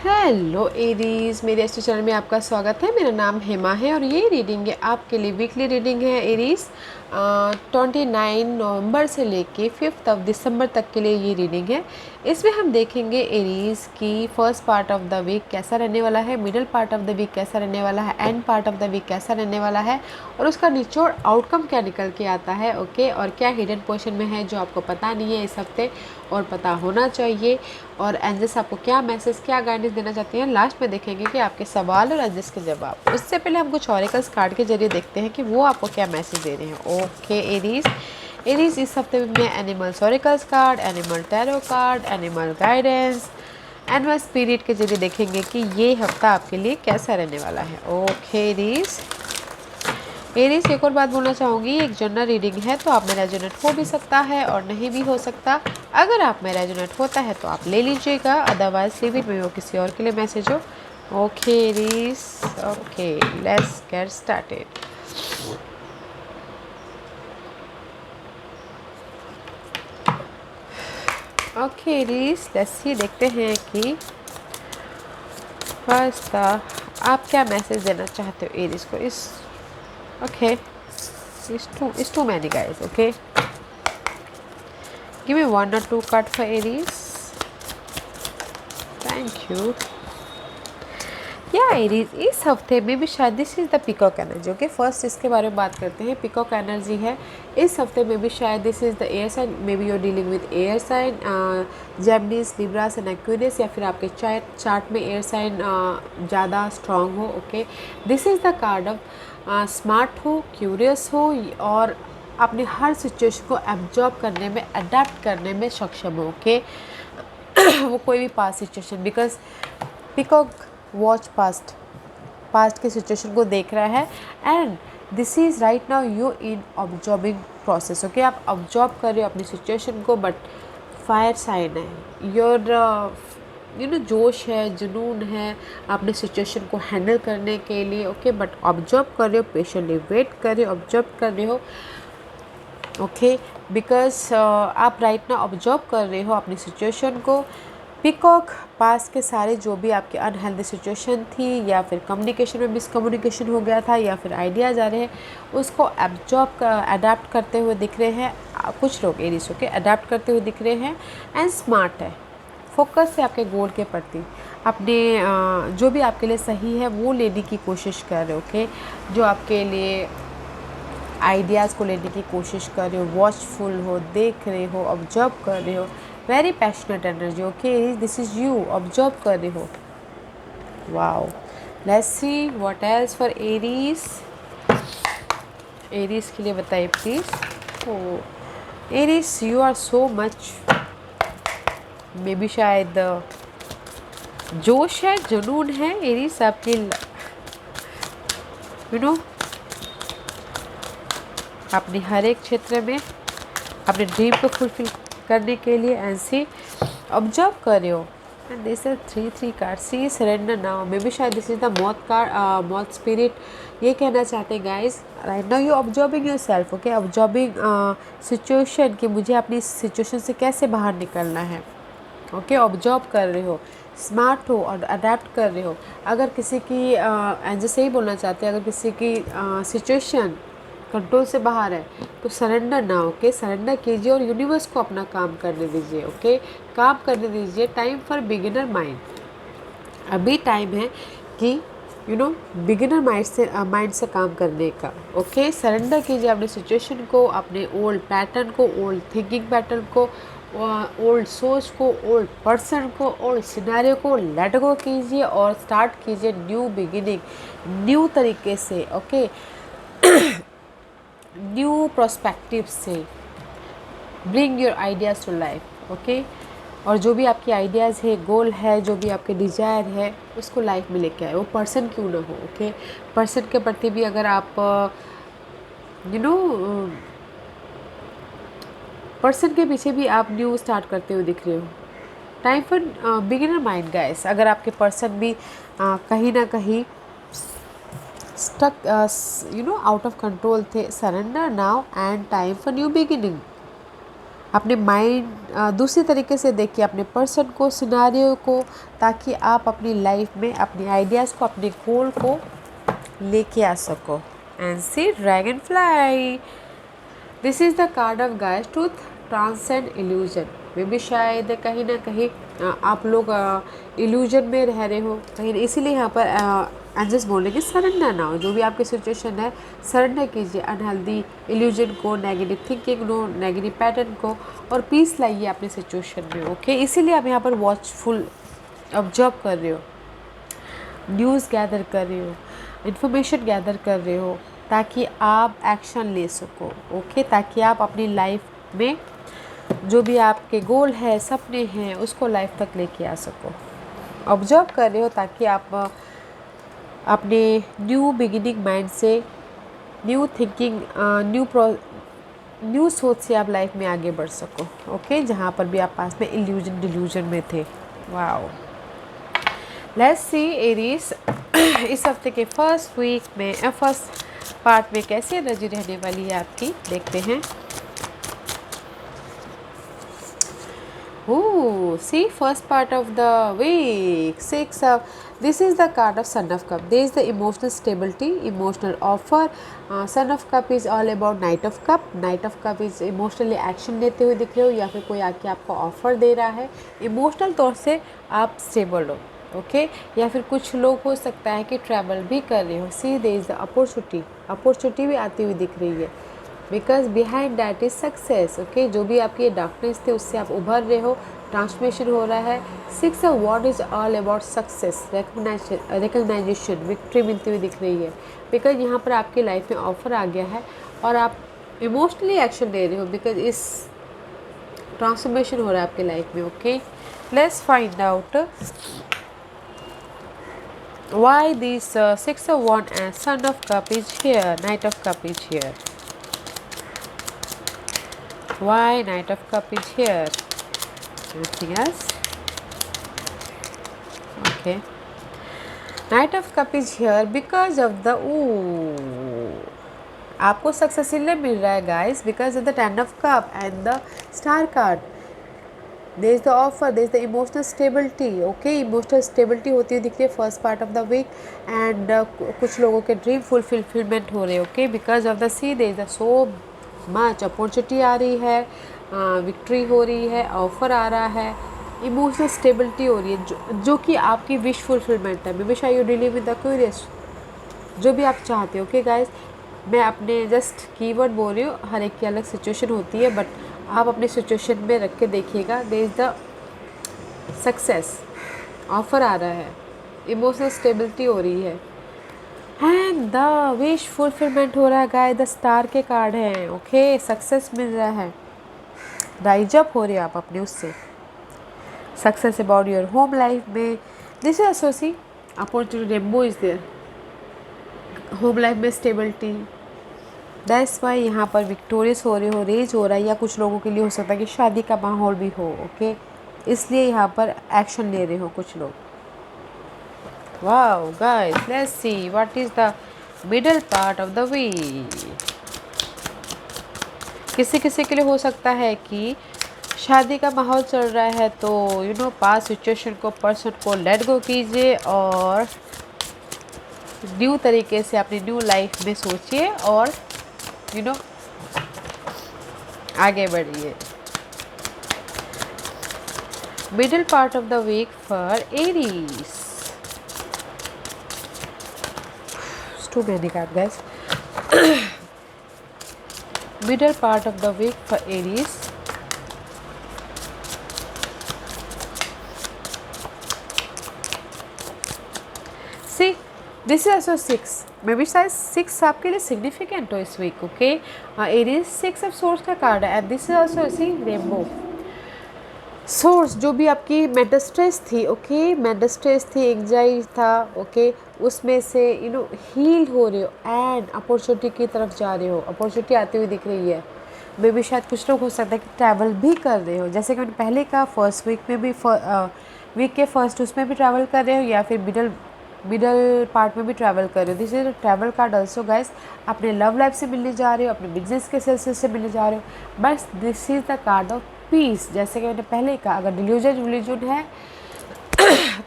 Hello Aries, मेरे इस channel में आपका स्वागत है। मेरा नाम हेमा है और ये रीडिंग है आपके लिए वीकली रीडिंग है एरीज। 29 नवंबर से लेके 5 दिसंबर तक के लिए ये रीडिंग है। इसमें हम देखेंगे एरीज की first part of the week कैसा रहने वाला है, middle part of the week कैसा रहने वाला है, end part of the week कैसा रहने वाला है और उसका निचोड़ आउटकम क्या निकल के आता है। ओके, और क्या हिडन पोर्शन में है जो आपको पता नहीं है इस हफ्ते और पता होना चाहिए, और एंजल्स आपको क्या मैसेज क्या गाइडेंस देना चाहते हैं लास्ट में देखेंगे कि आपके सवाल और एंजल्स के जवाब। उससे पहले हम कुछ ऑरेकल्स कार्ड के जरिए देखते हैं कि वो आपको क्या मैसेज दे रहे हैं। ओके एरीज, एरीज इस हफ्ते में animals oracles card, animal tarot card, animal guidance, animal spirit के जरिए देखेंगे कि ये हफ्ता आपके लिए कैसा रहने वाला है। ओके एरीज, एरीज एक और बात बोलना चाहूँगी, एक जनरल रीडिंग है तो आप में रेजोनेट हो भी सकता है और नहीं भी हो सकता। अगर आप में रेजोनेट होता है तो आप ले लीजिएगा, अदरवाइज लीव इट में वो किसी और के लिए मैसेज हो। Okay Aries, okay let's get started. Okay Aries, let's सी, देखते हैं कि फर्स्ट आप क्या मैसेज देना चाहते हो एरीज को इस। Okay, it's too many guys. Okay, give me 1 or 2 card for Aries. Thank you. या एरीज इस हफ्ते में भी शायद this is the peacock energy. Okay, first इसके बारे में बात करते हैं। पिकॉक एनर्जी है इस हफ्ते में भी शायद this is the air sign, maybe you are dealing with air sign, Geminis, Libras and Aquarius, या फिर आपके चार्ट में एयर साइन ज़्यादा स्ट्रांग हो। Okay, this is the card of smart हो, क्यूरियस हो और अपने हर सिचुएशन को एब्जॉर्ब करने में, अडेप्ट करने में सक्षम हो। ओके वो कोई भी past situation, because peacock watch past के सिचुएशन को देख रहा है and this is right now you in absorbing process. Okay, आप ऑब्जॉर्ब कर रहे हो अपनी सिचुएशन को, बट फायर साइन है, योर जोश है, जुनून है अपने सिचुएशन को हैंडल करने के लिए। ओके, बट ऑब्जॉर्ब कर रहे हो, पेशेंटली वेट कर रहे हो, ऑब्जॉर्ब कर रहे हो। ओके, बिकॉज आप राइट नाउ ऑब्जॉर्व कर रहे हो अपनी सिचुएशन को। पिकॉक पास के सारे जो भी आपके अनहेल्दी सिचुएशन थी, या फिर कम्युनिकेशन में मिसकम्युनिकेशन हो गया था, या फिर आइडियाज़ आ रहे हैं, उसको एब्जॉर्ब अडेप्ट करते हुए दिख रहे हैं कुछ लोग एरीज के, अडेप्ट करते हुए दिख रहे हैं एंड स्मार्ट है, फोकस है आपके गोल के प्रति, अपने जो भी आपके लिए सही है वो लेने की कोशिश कर रहे हो। ओके, जो आपके लिए आइडियाज़ को लेने की कोशिश कर रहे हो, वॉचफुल हो, देख रहे हो, ऑब्जर्व कर रहे हो, very passionate energy. Okay, this is you, observe कर रहे हो। Wow, let's see what else for Aries. Aries के लिए बताइए please. Oh Aries, you are so much, maybe शायद जोश है, जुनून है एरीज आपकी, यू नो अपने हर एक क्षेत्र में अपने ड्रीम को फुलफिल करने के लिए ऐसे ऑब्जर्व कर रहे हो। And this is 3 card, see surrender now, maybe शायद दिस इज द मौत कार्ड, मौत स्पिरिट ये कहना चाहते हैं guys, right now you observing yourself. Okay, observing situation कि मुझे अपनी सिचुएशन से कैसे बाहर निकलना है। ओके, ऑब्जर्व कर रहे हो, स्मार्ट हो और अडेप्ट कर रहे हो। अगर किसी की जैसे ही बोलना चाहते हैं, अगर किसी की सिचुएशन कंट्रोल से बाहर है तो सरेंडर ना, ओके, सरेंडर कीजिए और यूनिवर्स को अपना काम करने दीजिए। ओके, काम करने दीजिए। टाइम फॉर बिगिनर माइंड, अभी टाइम है कि बिगिनर माइंड से काम करने का। ओके, सरेंडर कीजिए अपने सिचुएशन को, अपने ओल्ड पैटर्न को, ओल्ड थिंकिंग पैटर्न को, ओल्ड सोच को, ओल्ड पर्सन को, ओल्ड सिनेरियो को लेट गो कीजिए और स्टार्ट कीजिए न्यू बिगिनिंग, न्यू तरीके से। ओके, न्यू प्रोस्पेक्टिव से bring your ideas to life. Okay, और जो भी आपकी आइडियाज़ है, गोल है, जो भी आपके डिज़ायर है, उसको लाइफ में लेके आए, वो पर्सन क्यों ना हो। ओके, पर्सन के प्रति भी अगर आप पर्सन के पीछे भी आप न्यू स्टार्ट करते हुए दिख रहे हो। Time for beginner mind guys, अगर आपके पर्सन भी कहीं ना कहीं स्टक आउट ऑफ कंट्रोल थे, surrender now and time for new beginning. अपने माइंड दूसरी तरीके से देखिए अपने पर्सन को, सिनारियो को, ताकि आप अपनी लाइफ में अपने आइडियाज़ को, अपने गोल को लेके आ सको। And sea dragonfly, this is the card of guys truth transcend illusion. मे भी शायद कहीं ना कहीं आप लोग इल्यूजन में रह रहे हो कहीं, इसीलिए यहाँ पर एंजल्स बोल रहे कि सरेंडर ना हो, जो भी आपकी सिचुएशन है सरेंडर कीजिए अनहेल्दी इल्यूजन को, नेगेटिव थिंकिंग को, नेगेटिव पैटर्न को, और पीस लाइए अपनी सिचुएशन में। ओके, इसीलिए आप यहाँ पर वॉचफुल ऑब्जर्व कर रहे हो, न्यूज़ गैदर कर रहे हो, इन्फॉर्मेशन गैदर कर रहे हो, ताकि आप एक्शन ले सको। ओके, ताकि आप अपनी लाइफ में जो भी आपके गोल है, सपने हैं, उसको लाइफ तक लेके आ सको। ऑब्जर्व कर रहे हो ताकि आप अपने न्यू बिगिनिंग माइंड से, न्यू थिंकिंग, न्यू सोच से आप लाइफ में आगे बढ़ सको। ओके, जहाँ पर भी आप पास में इल्यूजन डिल्यूजन में थे। वाओ, लेट्स सी एरीज इस हफ्ते के फर्स्ट वीक में, फर्स्ट पार्ट में कैसी एनर्जी रहने वाली है आपकी, देखते हैं। Ooh, see, first part of the week, 6 of, this is the card of Son of Cup. There is the emotional stability, emotional offer. Son of Cup is all about Knight of Cup. Knight of Cup is emotionally action लेते हुए दिख रहे हो, या फिर कोई आके आपको ऑफर दे रहा है, इमोशनल तौर से आप स्टेबल हो। ओके, या फिर कुछ लोग हो सकता है कि ट्रैवल भी कर रहे हो। सी देयर इज़ द अपॉर्चुनिटी भी आती हुई दिख रही है, because behind that is success. Okay, जो भी आपकी ये डार्कनेस थे उससे आप उभर रहे हो, ट्रांसफॉर्मेशन हो रहा है। 6 of wand is all about success, recognisation, victory मिलती हुई दिख रही है, बिकॉज यहाँ पर आपकी लाइफ में ऑफर आ गया है और आप इमोशनली एक्शन ले रहे हो, बिकॉज इस ट्रांसफॉर्मेशन हो रहा है आपकी लाइफ में। Okay, let's find out why this 6 of Wands and Son of Cup is here, Knight of Cup is here. Why Knight of Cup is here? Anything else? Okay, Knight of Cup is here because of the आपको success इसलिए मिल रहा है guys, because of the 10 of Cup and the Star card. There is the offer, there is the emotional stability. Okay, emotional stability होती हुई दिख रही है first part of the week, and कुछ लोगों के ड्रीम फुलफिलमेंट हो रहे हैं। Okay, because of the sea there is so much opportunity आ रही है, विक्ट्री हो रही है, ऑफर आ रहा है, इमोशनल स्टेबिलिटी हो रही है, जो कि आपकी विश फुलफिलमेंट है। मे बी शायद you dealing with the curious, जो भी आप चाहते हो। ओके गाइज, मैं अपने जस्ट कीवर्ड बोल रही हूँ, हर एक की अलग सिचुएशन होती है, बट आप अपने सिचुएशन में रख के देखिएगा। There is the success, offer आ रहा है, इमोशनल स्टेबिलिटी हो रही है, एंड द विश फुलफिलमेंट हो रहा है। गाय द स्टार के कार्ड हैं। ओके, सक्सेस मिल रहा है, राइज अप हो रहे हैं आप अपने उससे, success about your home life में। दिस इज एसोसी opportunity, rainbow is there, home life में स्टेबिलिटी। दैट्स वाई यहाँ पर विक्टोरियस हो रहे हो, रेज हो रहा है, या कुछ लोगों के लिए हो सकता है कि शादी का माहौल भी हो। ओके, इसलिए यहाँ पर एक्शन ले रहे हो कुछ लोग। Wow guys, let's see what is the middle part of the week. किसी किसी के लिए हो सकता है कि शादी का माहौल चल रहा है, तो यू नो पास्ट सिचुएशन को, पर्सन को लेट गो कीजिए और न्यू तरीके से अपनी न्यू लाइफ में सोचिए और यू नो आगे बढ़िए। Middle part of the week for Aries, too many card guys. Middle part of the week for Aries, see this is also 6, maybe शायद 6 आपके लिए सिग्निफिकेंट हो इस week. Okay, Aries 6 of source का card है, and this is also see rainbow source. जो भी आपकी मेंटल स्ट्रेस थी, ओके, मेंटल स्ट्रेस थी, एंग्जाइटी था, ओके, उसमें से यू नो हील हो रहे हो एंड अपॉर्चुनिटी की तरफ जा रहे हो, अपॉर्चुनिटी आती हुई दिख रही है। मे बी शायद कुछ लोग हो सकता है कि ट्रैवल भी कर रहे हो, जैसे कि मैंने पहले कहा फर्स्ट वीक में भी, वीक के फर्स्ट उसमें भी ट्रैवल कर रहे हो, या फिर मिडल मिडल पार्ट में भी ट्रैवल कर रहे हो, this is travel card also guys. अपने लव लाइफ से मिलने जा रहे हो, अपने बिजनेस के सिलसिले से मिलने जा रहे हो, बस this is the card of peace. जैसे कि मैंने पहले ही कहा, अगर डिल्यूजन है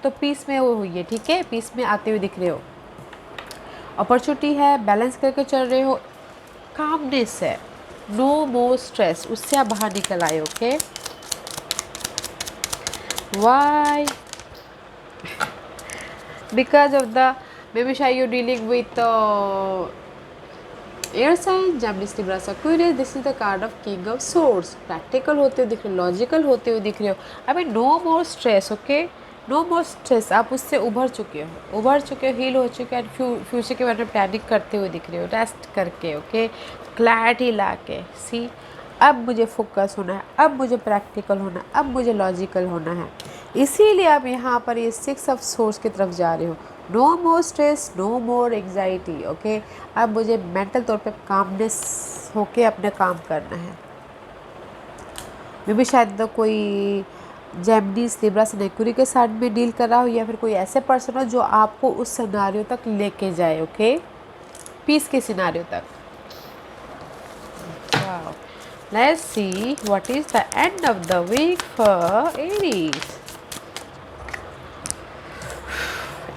तो पीस में वो हुई है, ठीक है, पीस में आते हुए दिख रहे हो। अपॉर्चुनिटी है, बैलेंस करके चल रहे हो, कामनेस है, नो मोर स्ट्रेस, उससे आप बाहर निकल आए। Okay, why because of the maybe शायद you dealing with air sign, Gemini, Libra, Aquarius. This is the card of king of swords. Practical होते हुए दिख रहे हो, लॉजिकल होते हुए दिख रहे हो। अभी no more stress, okay, no more stress, आप उससे उभर चुके हो, हील हो चुके हैं, फ्यूचर के बारे में प्लानिंग करते हुए दिख रहे हो, रेस्ट करके। ओके, क्लैरिटी ला के, सी अब मुझे फोकस होना है, अब मुझे प्रैक्टिकल होना है, अब मुझे लॉजिकल होना है। इसीलिए आप यहाँ पर ये 6 ऑफ सोर्स की तरफ जा रहे हो। नो मोर स्ट्रेस, नो मोर एग्जाइटी। ओके, अब मुझे मेंटल तौर पे कामनेस होके अपने काम करना है। मे भी शायद तो कोई जेमिनी, लिब्रा, एक्वेरियस के साथ में डील कर रहा हो, या फिर कोई ऐसे पर्सन हो जो आपको उस सिनारियो तक लेके जाए। ओके, पीस के सिनारियो तक। Wow, let's see what is the end of the week for Aries.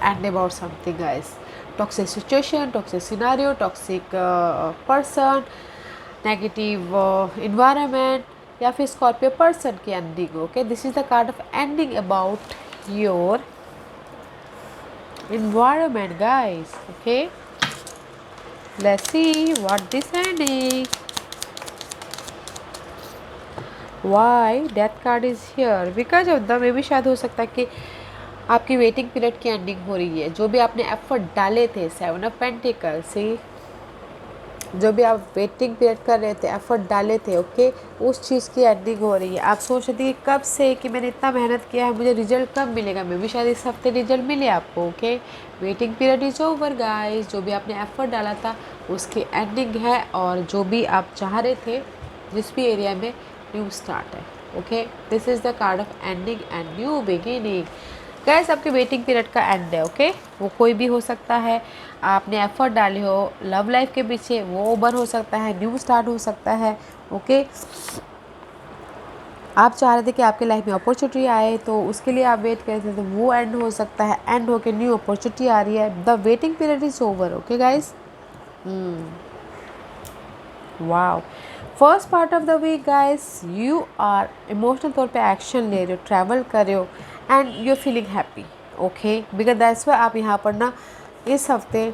End about something guys, toxic situation, toxic scenario, toxic person, negative environment, या फिर स्कॉर्पियो पर्सन की ending. Okay, this is the card of ending about your environment guys. Okay, let's see what this ending, why that card is here, because of the, मे भी शायद हो सकता है कि आपकी वेटिंग पीरियड की एंडिंग हो रही है। जो भी आपने एफर्ट डाले थे, 7 ऑफ पेंटिकल से, जो भी आप वेटिंग पीरियड कर रहे थे, एफर्ट डाले थे, ओके, उस चीज़ की एंडिंग हो रही है। आप सोच रहे थे कि कब से, कि मैंने इतना मेहनत किया है, मुझे रिजल्ट कब मिलेगा, मे भी शायद इस हफ्ते रिजल्ट मिले आपको। Okay, waiting period is over guys. जो भी आपने एफर्ट डाला था उसकी एंडिंग है, और जो भी आप चाह रहे थे जिस भी एरिया में, न्यू स्टार्ट है। Okay, this is the card of ending and new beginning guys. आपके वेटिंग पीरियड का एंड है। ओके, वो कोई भी हो सकता है, आपने एफर्ट डाले हो लव लाइफ के पीछे, वो ओवर हो सकता है, न्यू स्टार्ट हो सकता है। ओके, आप चाह रहे थे कि आपके लाइफ में अपॉर्चुनिटी आए, तो उसके लिए आप वेट कर रहे थे, तो वो एंड हो सकता है, एंड होके न्यू अपॉर्चुनिटी आ रही है। The waiting period is over. Okay guys, wow, first part of the week guys, you are emotional तौर पे एक्शन ले रहे हो, ट्रैवल कर रहे हो, and you are feeling happy. Okay, because that's why आप यहाँ पर ना इस हफ्ते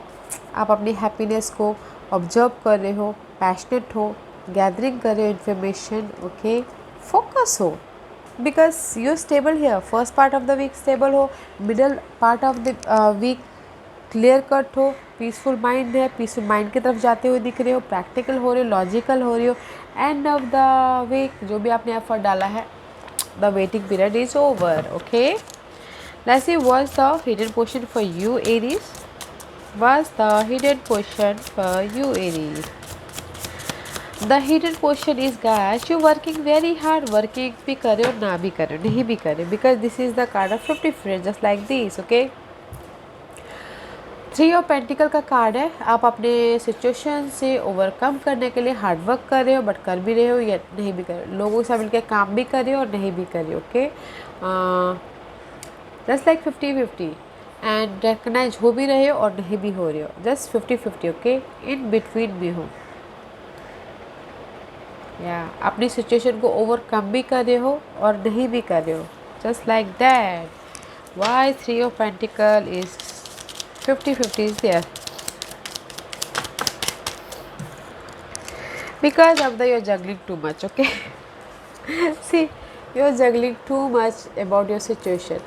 आप अपनी हैप्पीनेस को ऑब्जर्व कर रहे हो, पैशनेट हो, गैदरिंग कर रहे हो इन्फॉर्मेशन। ओके, फोकस हो, because you stable here. First part of the week stable हो, middle part of the week clear cut हो, पीसफुल माइंड है, पीसफुल माइंड की तरफ जाते हुए दिख रहे हो, प्रैक्टिकल हो रहे हो, लॉजिकल हो रहे हो। एंड ऑफ द वीक जो भी आपने एफर्ट डाला है, the waiting period is over. Okay, let's see what's the hidden question for you Aries. What's the hidden question for you Aries? The hidden question is guys, you working very hard, working भी करे और ना भी करे, नहीं भी करे, because this is the card of 50 friends just like this. Okay, 3 of pentacle का कार्ड है। आप अपने सिचुएशन से ओवरकम करने के लिए हार्ड वर्क कर रहे हो, बट कर भी रहे हो या नहीं भी कर रहे हो, लोगों से मिलकर काम भी कर रहे हो और नहीं भी कर रहे हो। Okay, just like 50-50, and recognise हो भी रहे हो और नहीं भी हो रहे हो, जस्ट 50-50। ओके, इन बिटवीन में हो, या अपनी सिचुएशन को ओवरकम भी कर रहे हो और नहीं भी कर रहे हो, just like that. Why 3 of pentacle is 50-50 is there, because of the you are juggling too much. Okay, see you are juggling too much about your situation.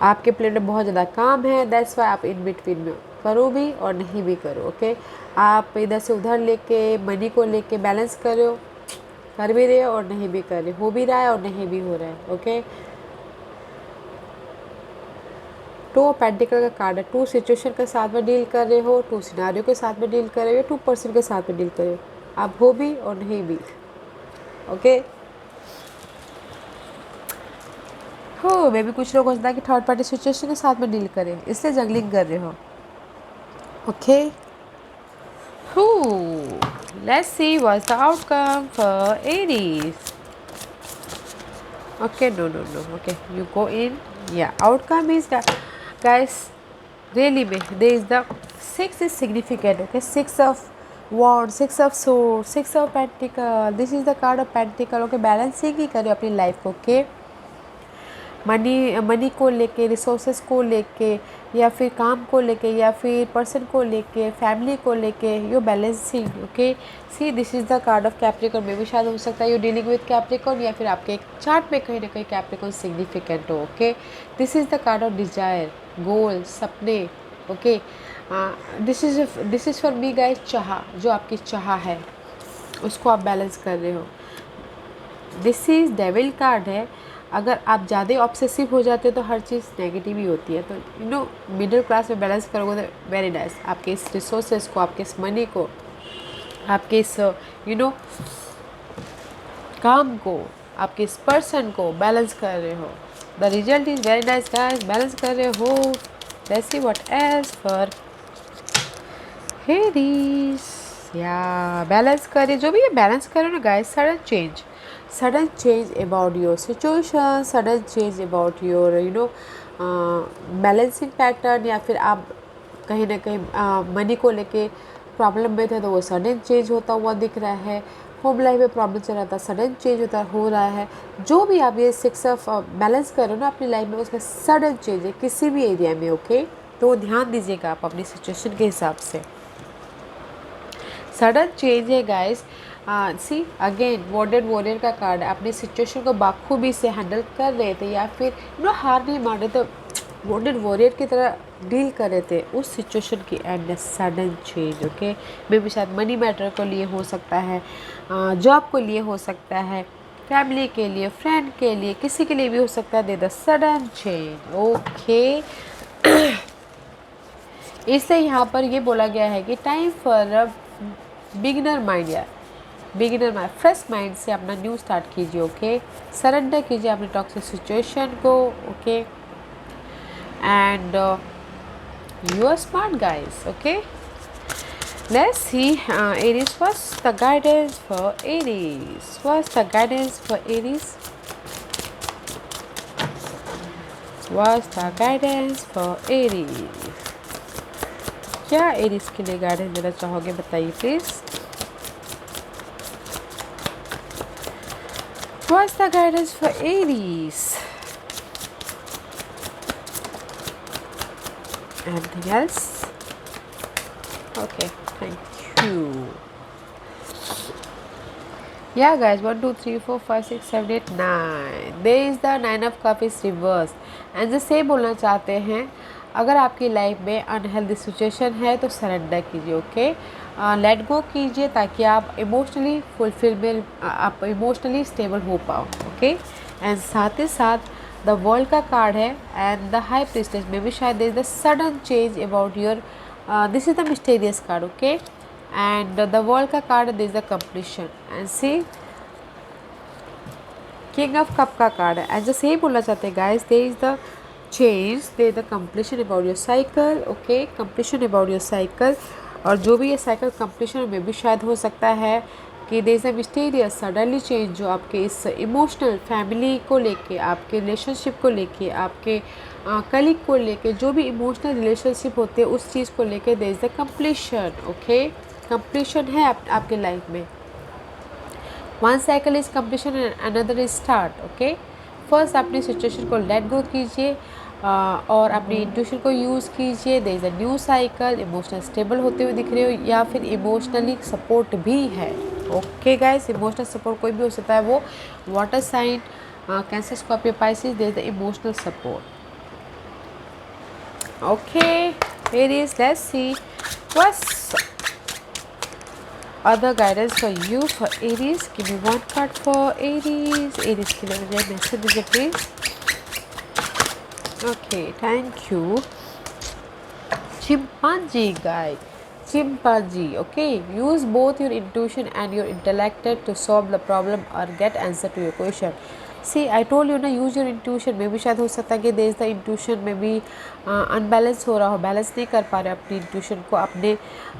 आपके प्लेट में बहुत ज़्यादा काम है, दैट्स वाई आप इन बिटवीन में करो भी और नहीं भी करो। ओके, आप इधर से उधर लेके मनी को लेके बैलेंस कर रहे हो, कर भी रहे हो और नहीं भी कर रहे हो भी रहा है और नहीं भी हो रहा है। ओके, 2 ऑफ पेंटिकल का कार्ड है। 2 सिचुएशन के साथ में डील कर रहे हो, 2 सिनारियो के साथ में डील कर रहे हो, 2 पर्सन के साथ में डील कर रहे हो, आप हो भी और नहीं भी। ओके, हो मे भी कुछ लोग होता है कि थर्ड पार्टी सिचुएशन के साथ में डील करें, इसलिए जंगलिंग कर रहे हो। ओके, हो let's see what's the outcome for Aries. Okay, no. Okay, you go in. Yeah, outcome is that, guys. Really, there is the six is significant. Okay, six of wands, six of swords, six of pentacle. This is the card of pentacle. Okay, balancing ही करो अपनी life को। Okay, money को लेके, resources को लेके, या फिर काम को लेके, या फिर पर्सन को लेके, फैमिली को लेके, you balancing. Okay, see this is the card of Capricorn. में भी शायद हो सकता है यू डीलिंग विद कैप्रिकॉर्न, या फिर आपके चार्ट में कहीं ना कहीं कैप्रिकॉर्न सिग्निफिकेंट हो। Okay, this is the card of desire, goal, सपने। Okay, this is for me guys, चाह, जो आपकी चाह है उसको आप बैलेंस कर रहे हो। दिस इज़ डेविल कार्ड है। अगर आप ज़्यादा ऑब्सेसिव हो जाते हो तो हर चीज़ नेगेटिव ही होती है, तो यू नो मिडिल क्लास में बैलेंस करोगे तो वेरी नाइस। आपके इस रिसोर्सेज को, आपके इस मनी को, आपके इस यू नो काम को, आपके इस पर्सन को बैलेंस कर रहे हो। The result is very nice guys, balance कर रहे हो। Let's see what else for Aries. या बैलेंस करिए, जो भी ये बैलेंस करो ना guys, sudden change about your situation, sudden change about your balancing pattern, या फिर आप कहीं ना कहीं मनी को लेके प्रॉब्लम में थे तो वो सडन चेंज होता हुआ दिख रहा है। होम लाइफ में प्रॉब्लम चल रहा था, सडन चेंज हो रहा है। जो भी आप ये सिक्स ऑफ बैलेंस करो ना अपनी लाइफ में, उसमें सडन चेंज है किसी भी एरिया में। ओके, तो ध्यान दीजिएगा आप अपनी सिचुएशन के हिसाब से। सडन चेंज है गाइस। सी अगेन वॉर्डेड वॉरियर का कार्ड है। अपनी सिचुएशन को बाखूबी से हैंडल कर रहे थे, या फिर हार नहीं मान रहे थे, वॉर्डेड वॉरियर की तरह डील कर रहे थे उस सिचुएशन की एंड सडन चेंज। ओके, मे भी शायद मनी मैटर को लिए हो सकता है, जॉब को लिए हो सकता है, फैमिली के लिए, फ्रेंड के लिए, किसी के लिए भी हो सकता है। They the sudden change. Okay, इसलिए यहाँ पर ये बोला गया है कि टाइम फॉर बिगिनर माइंड, या बिगिनर माइंड, फ्रेश माइंड से अपना न्यू स्टार्ट कीजिए। ओके, सरेंडर कीजिए अपनी टॉक्सिक सिचुएशन को। Okay, and you are smart guys. Okay, let's see Aries, what's the guidance for Aries, what's the guidance for Aries, what's the guidance for Aries. क्या Aries के लिए guidance देना चाहोगे, बताइए please. What's the guidance for Aries? Anything else? Okay, thank you. Yeah guys, 1 2 3 4 5 6 7 8 9, there is the 9 of cups reverse, and जैसे बोलना चाहते हैं अगर आपकी लाइफ में अनहेल्दी सिचुएशन है तो सरेंडर कीजिए। ओके, लेट गो कीजिए ताकि आप इमोशनली फुलफिलमेंट, आप इमोशनली स्टेबल हो पाओ। ओके, एंड साथ ही साथ द वर्ल्ड का कार्ड है एंड द हाई प्रीस्टेस में भी शायद there is the sudden change about your, this is the mysterious card. Okay, and the world का card there is the completion, and see king of cup का card है। And जैसे ही बोलना चाहते हैं guys, there is the change, they the completion about your cycle। okay, completion about your cycle, और जो भी ये साइकिल कंप्लीशन में भी शायद हो सकता है कि there is a mysterious suddenly change, जो आपके इस इमोशनल फैमिली को लेके, आपके रिलेशनशिप को लेके, आपके कलीग को लेके, जो भी इमोशनल रिलेशनशिप होते हैं उस चीज़ को लेके there is the completion. Okay, completion है आपके लाइफ में। One cycle is completion and another is start. Okay, first अपनी सिचुएशन को लेट गो कीजिए और अपनी इंट्यूशन को यूज़ कीजिए। There is a new cycle, emotional stable होते हुए दिख रहे हो, या फिर इमोशनली सपोर्ट भी है। ओके गाइस, इमोशनल सपोर्ट कोई भी हो सकता है, वो water sign, cancer, Scorpio, Pisces, there is the emotional support. Okay Aries, let's see what's other guidance for you for Aries. Give me one card for Aries. Aries के लिए मुझे message दीजिए please. Okay, thank you. Chimpanzee guy, chimpanzee. Okay, use both your intuition and your intellect to solve the problem or get answer to your question. See I told you ना, use your intuition. में भी शायद हो सकता है कि there is the intuition में भी अनबैलेंस हो रहा हो, बैलेंस नहीं कर पा रहे अपनी इंट्यूशन को अपने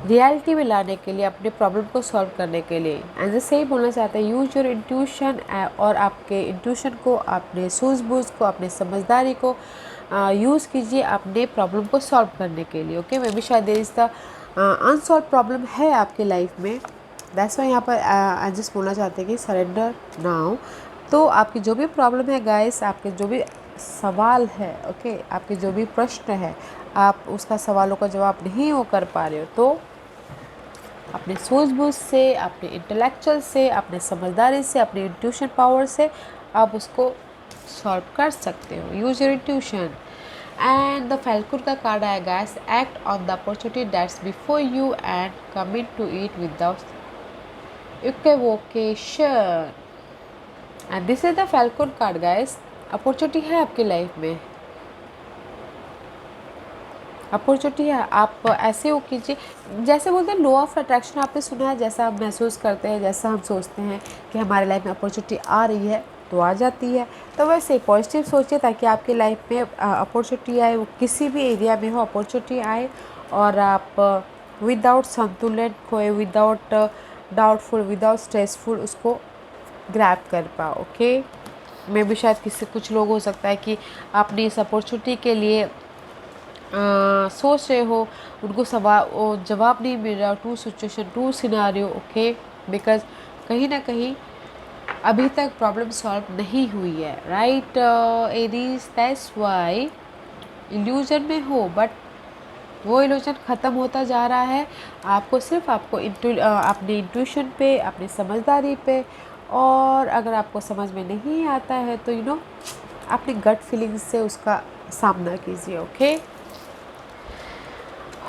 रियलिटी में लाने के लिए, अपने प्रॉब्लम को सॉल्व करने के लिए। एंड जैसे ही बोलना चाहते हैं यूज योर इंट्यूशन, और आपके इंट्यूशन को, अपने सूझबूझ को, अपने समझदारी को यूज़ कीजिए अपने प्रॉब्लम को सॉल्व करने के लिए। ओके, मे बी शायद there is the unsolve problem है आपकी लाइफ में, दैट्स वाई यहाँ पर आई जस्ट बोलना चाहते हैं कि सरेंडर नाउ। तो आपकी जो भी प्रॉब्लम है गाइस, आपके जो भी सवाल है, ओके, आपके जो भी प्रश्न है, आप उसका सवालों का जवाब नहीं वो कर पा रहे हो, तो अपने सूझबूझ से, अपने इंटेलेक्चुअल से, अपने समझदारी से, अपने इंट्यूशन पावर से आप उसको सॉल्व कर सकते हो। Use your intuition. And the falcon का कार्ड आया guys, act on the opportunity that's before you and commit to it without equivocation. And this is the falcon card guys. Opportunity है आपकी लाइफ में, opportunity है। आप ऐसे हो कीजिए, जैसे बोलते हैं लॉ ऑफ अट्रैक्शन, आपने सुना है, जैसा हम महसूस करते हैं, जैसा हम सोचते हैं कि हमारे लाइफ में अपॉर्चुनिटी आ रही है तो आ जाती है। तो वैसे पॉजिटिव सोचिए ताकि आपकी लाइफ में अपॉर्चुनिटी आए, वो किसी भी एरिया में हो अपॉर्चुनिटी आए, और आप विदाउट संतुलन खोए, विदाउट डाउटफुल, विदाउट स्ट्रेसफुल उसको ग्रैब कर पाओ। ओके, मैं भी शायद किसी कुछ लोग हो सकता है कि आपने इस अपॉर्चुनिटी के लिए सोच रहे हो, उनको जवाब नहीं मिल रहा, to situation, to scenario. Okay, because कहीं ना कहीं अभी तक प्रॉब्लम सॉल्व नहीं हुई है, right Aries, that's why illusion में हो, बट वो इल्यूजन ख़त्म होता जा रहा है। आपको सिर्फ अपने इंट्यूशन पे, अपनी समझदारी पे, और अगर आपको समझ में नहीं आता है तो यू नो अपनी गट फीलिंग्स से उसका सामना कीजिए। ओके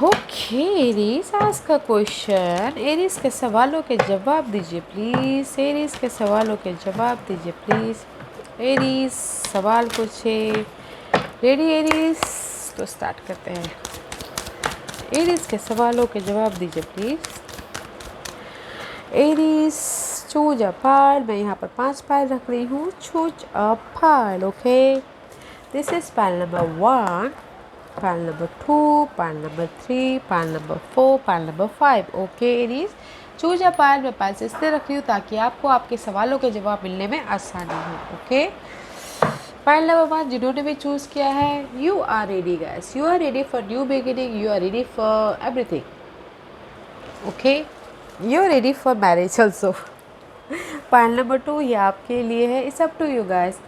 ओके एरीज, आज का क्वेश्चन, एरीज के सवालों के जवाब दीजिए प्लीज़। एरीज के सवालों के जवाब दीजिए प्लीज़। एरीज सवाल पूछे, रेडी एरीज? तो स्टार्ट करते हैं। एरीज के सवालों के जवाब दीजिए please. Aries, choose a pile. मैं यहाँ पर 5 पाइल रख रही हूँ। Choose a pile. Okay, this is pile number 1, pile number 2, pile number 3, pile number 4, pile number 5। Okay Aries, choose a pile. मैं पाइल इसलिए रख रही हूँ ताकि आपको आपके सवालों के जवाब मिलने में आसानी हो। ओके, पाइल नंबर 1 जिन्होंने भी चूज़ किया है, you are ready guys, you are ready for new beginning, you are ready for everything. Okay, you are ready for marriage also. Pile number 2 ये आपके लिए है, it's up to you guys.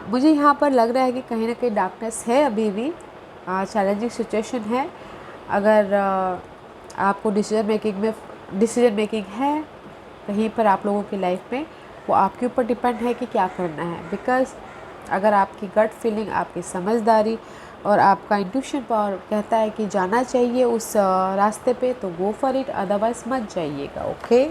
मुझे यहाँ पर लग रहा है कि कहीं ना कहीं डार्कनेस है, अभी भी चैलेंजिंग सिचुएशन है। अगर आपको डिसीजन मेकिंग है कहीं पर आप लोगों की लाइफ में, वो आपके ऊपर डिपेंड है कि क्या करना है। बिकॉज़ अगर आपकी गट फीलिंग, आपकी समझदारी और आपका इंट्यूशन पावर कहता है कि जाना चाहिए उस रास्ते पे, तो गो फॉर इट, अदरवाइज मत जाइएगा। ओके,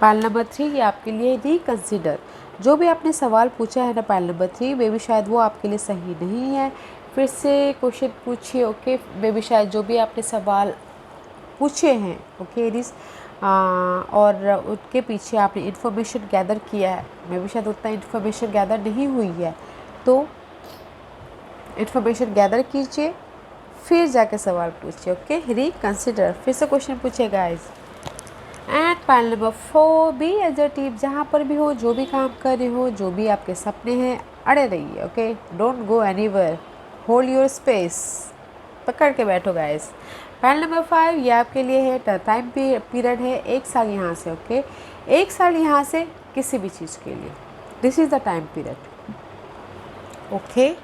पाइल नंबर 3 ये आपके लिए रिकंसिडर। जो भी आपने सवाल पूछा है ना पाइल नंबर 3, मे बी शायद वो आपके लिए सही नहीं है, फिर से क्वेश्चन पूछिए। ओके, मे बी शायद जो भी आपने सवाल पूछे हैं, ओके एरीज, और उनके पीछे आपने इन्फॉर्मेशन गैदर किया है, मे बी शायद उतना इन्फॉर्मेशन गैदर नहीं हुई है, तो इन्फॉर्मेशन गैदर कीजिए फिर जाके सवाल पूछिए। ओके, रिकंसिडर, फिर से क्वेश्चन पूछिए guys. And pile number 4, be assertive. जहाँ पर भी हो, जो भी काम कर रहे हो, जो भी आपके सपने हैं, अड़े रहिए। Okay, don't go anywhere, hold your space, पकड़ के बैठो गाइस। पाइल नंबर 5 ये आपके लिए है, टाइम पीरियड है 1 साल यहाँ से। ओके, 1 साल यहाँ से किसी भी चीज़ के लिए, this is the time period. Okay,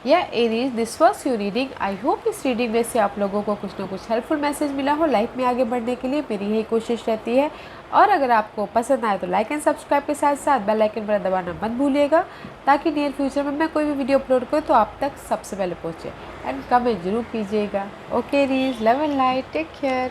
या Aries, this was your reading. I hope इस रीडिंग में से आप लोगों को कुछ ना कुछ हेल्पफुल मैसेज मिला हो लाइफ में आगे बढ़ने के लिए, मेरी यही कोशिश रहती है। और अगर आपको पसंद आए तो लाइक एंड सब्सक्राइब के साथ साथ बेल आइकन पर दबाना मत भूलिएगा, ताकि नियर फ्यूचर में मैं कोई भी वीडियो अपलोड करूँ तो आप तक सबसे पहले पहुँचे। एंड कमेंट जरूर कीजिएगा। Okay Aries, love and light, take care.